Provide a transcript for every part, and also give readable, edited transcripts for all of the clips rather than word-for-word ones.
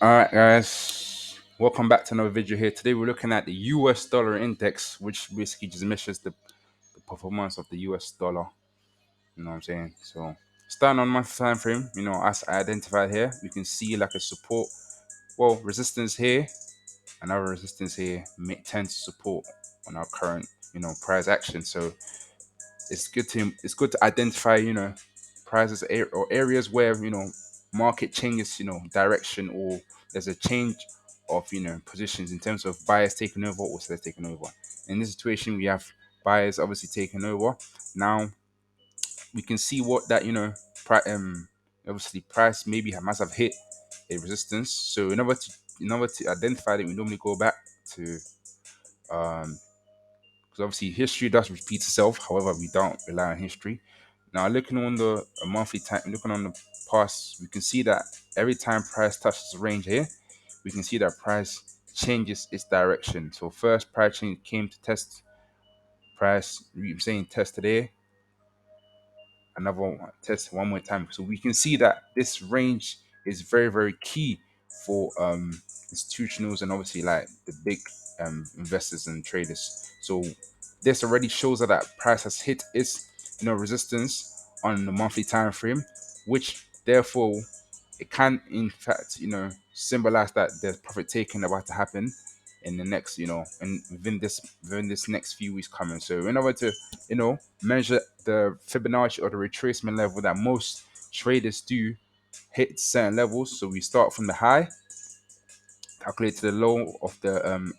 All right, guys, welcome back to another video here. Today we're looking at the US dollar index, which basically just measures the performance of the US dollar. You know what I'm saying? So, starting on monthly time frame, as I identified here, we can see like a support, well, resistance here, another resistance here, tend to support on our current, price action. So, it's good to identify prices or areas where market changes direction, or there's a change of positions in terms of buyers taking over or sellers taking over. In this situation we have buyers obviously taking over. Now we can see what that obviously price maybe must have hit a resistance. So in order to identify it, we normally go back to um because obviously history does repeat itself. However, we don't rely on history. Now, looking on the monthly time, looking on the past, we can see that every time price touches the range here, we can see that price changes its direction. So first, price change came to test price. We're saying test today, another one, test one more time. So we can see that this range is very, very key for institutionals and obviously like the big investors and traders. So this already shows that price has hit its resistance on the monthly time frame, which therefore it can in fact symbolize that there's profit taking about to happen in the next and within this next few weeks coming. So in order to measure the Fibonacci or the retracement level that most traders do hit certain levels. So we start from the high, calculate to the low of the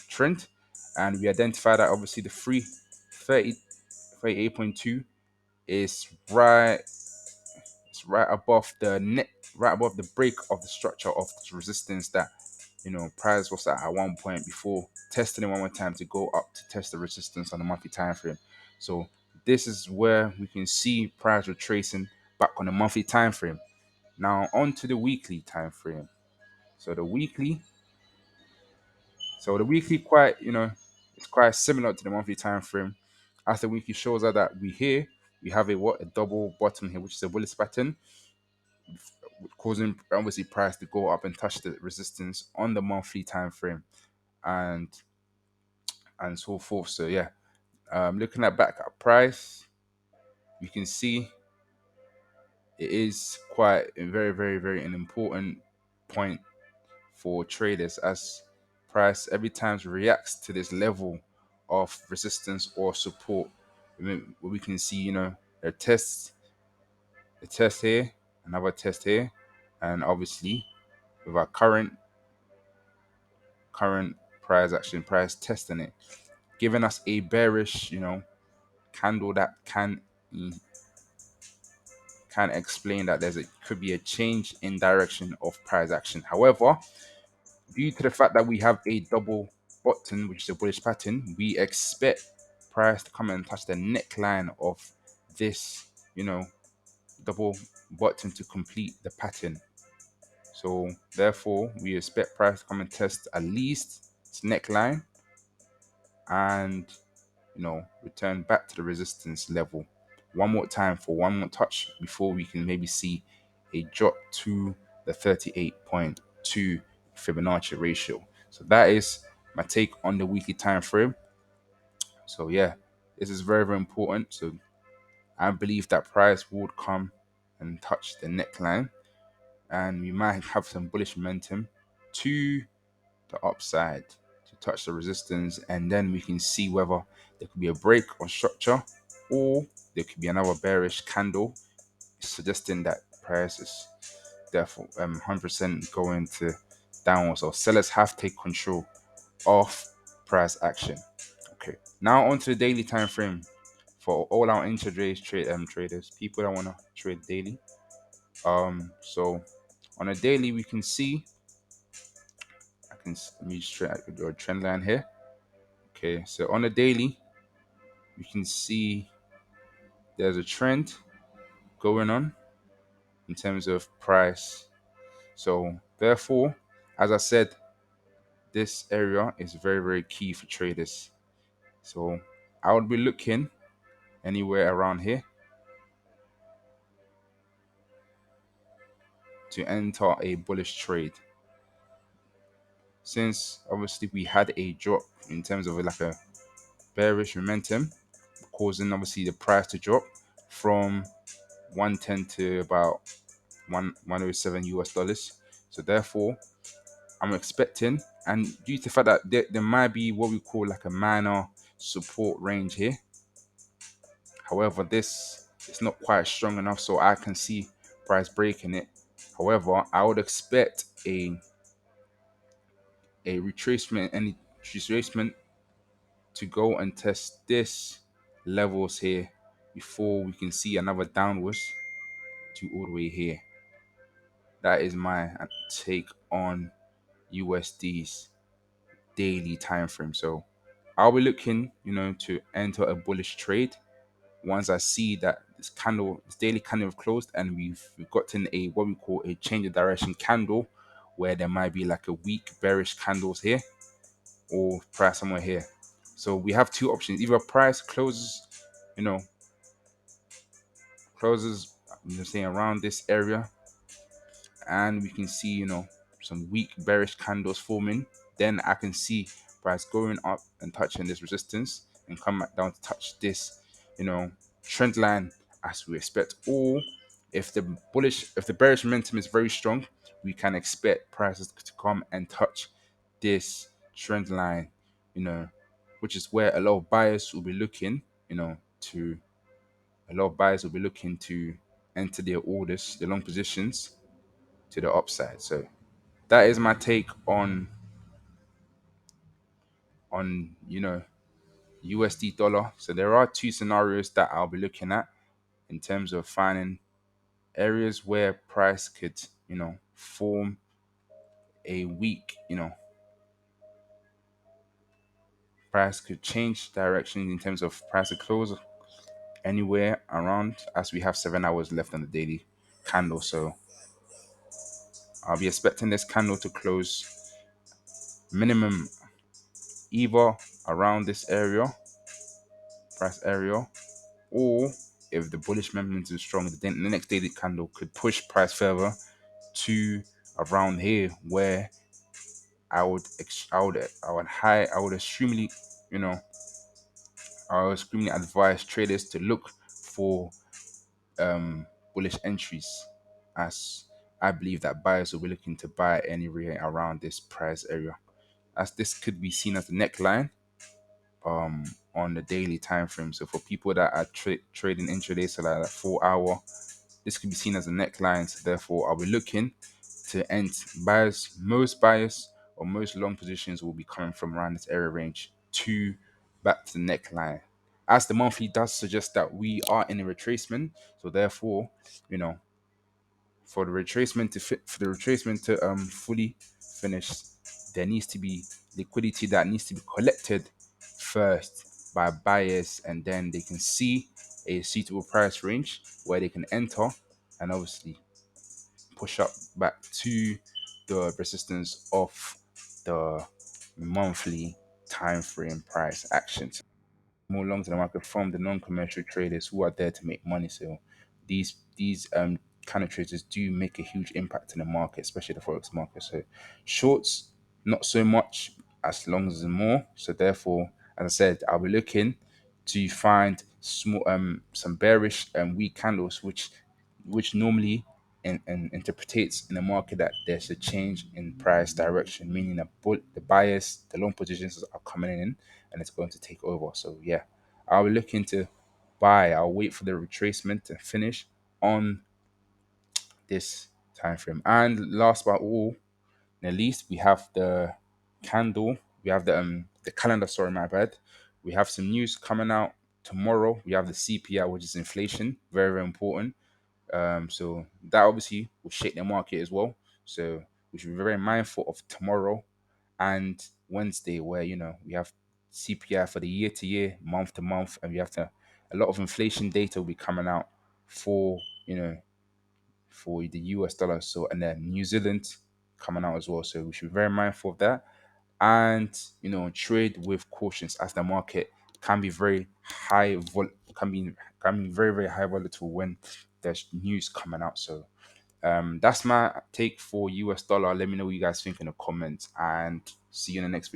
trend, and we identify that obviously the 38.2 is right above the net, right above the break of the structure of the resistance that price was at one point before testing it one more time to go up to test the resistance on the monthly time frame. So this is where we can see price retracing back on the monthly time frame. Now on to the weekly time frame. So the weekly quite it's quite similar to the monthly time frame. As the weekly shows us that we have a double bottom here, which is a bullish pattern, causing obviously price to go up and touch the resistance on the monthly time frame, and so forth. So yeah, looking at back at price, you can see it is quite a very, very, very an important point for traders, as price every time reacts to this level of resistance or support. We can see a test here, another test here, and obviously with our current price action, price testing it, giving us a bearish candle that can explain that could be a change in direction of price action. However, due to the fact that we have a double bottom, which is a bullish pattern, we expect price to come and touch the neckline of this double bottom to complete the pattern. So therefore we expect price to come and test at least its neckline and return back to the resistance level one more time for one more touch before we can maybe see a drop to the 38.2 Fibonacci ratio. So that is my take on the weekly time frame. So yeah, this is very, very important. So I believe that price would come and touch the neckline, and we might have some bullish momentum to the upside to touch the resistance, and then we can see whether there could be a break or structure, or there could be another bearish candle suggesting that price is therefore 100% going to downwards, or sellers have to take control of price action. Okay, now onto the daily time frame for all our intraday traders, people that want to trade daily. So on a daily we can see, let me just draw a trend line here. Okay, so on a daily, you can see there's a trend going on in terms of price. So therefore, as I said, this area is very, very key for traders. So I would be looking anywhere around here to enter a bullish trade. Since obviously we had a drop in terms of like a bearish momentum, causing obviously the price to drop from 110 to about 107 US dollars. So therefore, I'm expecting, and due to the fact that there might be what we call like a minor support range here. However, this is not quite strong enough, so I can see price breaking it. However, I would expect a retracement, any retracement to go and test this levels here before we can see another downwards to all the way here. That is my take on USD's daily time frame. So I'll be looking, to enter a bullish trade once I see that this daily candle have closed, and we've gotten a what we call a change of direction candle, where there might be like a weak bearish candles here or price somewhere here. So we have two options: either price closes, you know, closes, saying around this area, and we can see, some weak bearish candles forming. Then I can see price going up and touching this resistance and come back down to touch this, you know, trend line as we expect. Or if the bearish momentum is very strong, we can expect prices to come and touch this trend line, which is where a lot of buyers will be looking, to a lot of buyers will be looking to enter their orders, their long positions to the upside. So that is my take on USD dollar. So there are two scenarios that I'll be looking at in terms of finding areas where price could form a weak, price could change direction in terms of price to close anywhere around, as we have 7 hours left on the daily candle. So I'll be expecting this candle to close minimum either around this area, price area, or if the bullish momentum is strong, then the next daily candle could push price further to around here, where I would extremely, you know, I would extremely advise traders to look for bullish entries, as I believe that buyers will be looking to buy anywhere around this price area, as this could be seen as the neckline on the daily time frame. So for people that are trading intraday, so like that 4 hour, this could be seen as a neckline. So therefore, I'll be looking to end buyers. Most buyers or most long positions will be coming from around this area range to back to the neckline. As the monthly does suggest that we are in a retracement, so therefore, you know, for the retracement to fully finish, there needs to be liquidity that needs to be collected first by buyers, and then they can see a suitable price range where they can enter and obviously push up back to the resistance of the monthly time frame price action. More long to the market from the non-commercial traders who are there to make money. So these kind of traders do make a huge impact in the market, especially the forex market. So shorts, not so much, as long as there's more. So therefore, as I said, I'll be looking to find some bearish and weak candles, which normally and interpretates in the market that there's a change in price direction, meaning that the buyers, the long positions are coming in and it's going to take over. So yeah, I'll be looking to buy. I'll wait for the retracement to finish on this time frame. And last but all, at least, we have the candle. We have the calendar. Sorry, my bad. We have some news coming out tomorrow. We have the CPI, which is inflation, very very important. So that obviously will shake the market as well. So we should be very mindful of tomorrow and Wednesday, where we have CPI for the year to year, month to month, and we have a lot of inflation data will be coming out for for the US dollar. So, and then New Zealand coming out as well. So we should be very mindful of that, and trade with cautions, as the market can be very can be very very high volatile when there's news coming out. So That's my take for US dollar. Let me know what you guys think in the comments, and see you in the next video.